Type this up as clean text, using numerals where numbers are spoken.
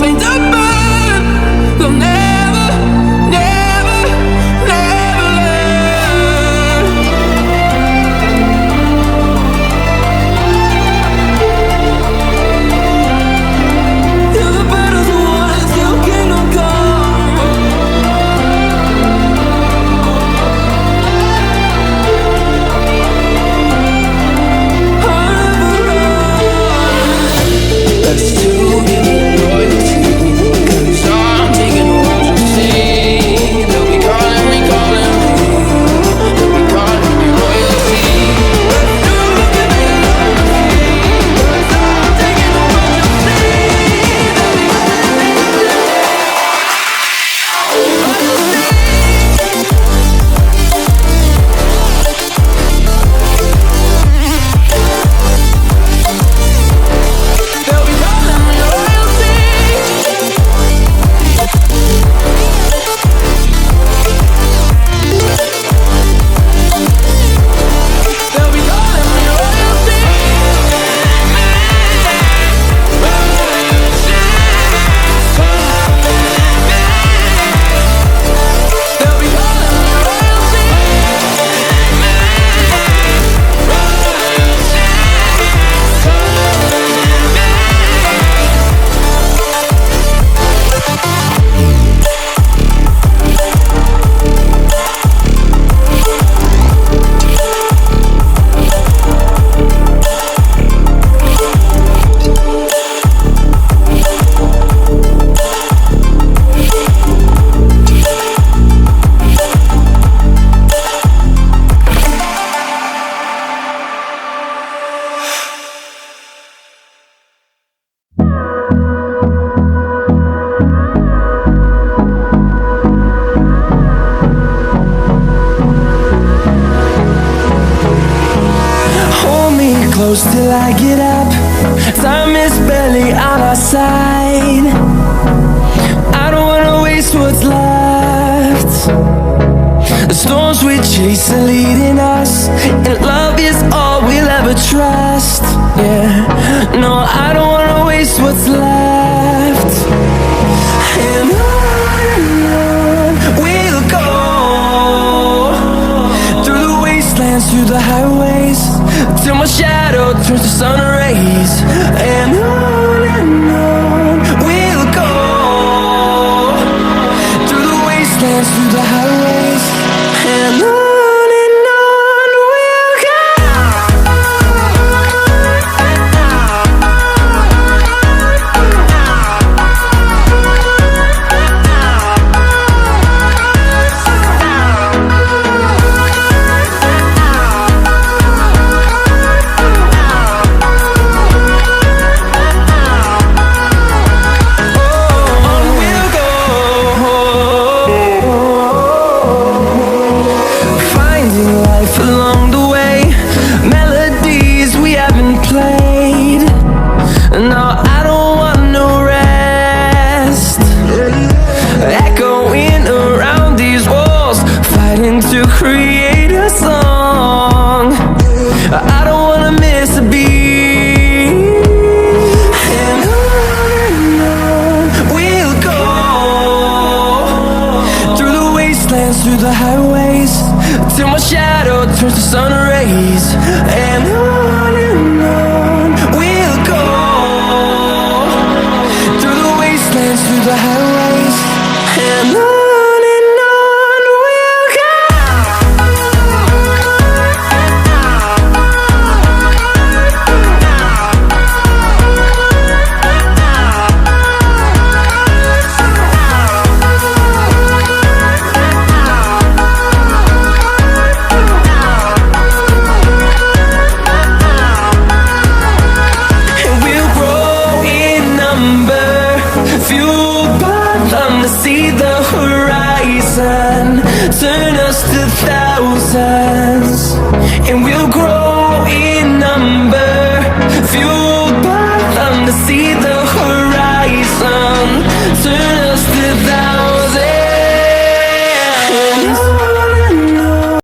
made to burn. They'll never, never, never learn. Till the battle's won, till kingdom come. Let's do it in royalty, 'cause I'm taking what you see. They'll be calling me, calling me. They'll be calling me royalty. Let's do it in royalty, 'cause I'm taking what you see. They'll be calling me, they'll be calling me royalty. They'll be calling me royalty. They'll be calling me royalty. Hold me close till I get up. Time is barely on our side. I don't wanna waste what's left. The storms we chase are leading us, and love is all we'll ever trust. Yeah, no, I don't wanna waste what's left. And on we'll go, through the wastelands, through the highways, till my shadow turns to sun rays. And on we'll go, through the wastelands, through the highways, and on we'll go. To create a song, I don't wanna miss a beat. And on we'll go, through the wastelands, through the highways, till my shadow turns to sun rays. And on we'll go, through the wastelands, through the highways, and on. See the horizon turn us to thousands, and we'll grow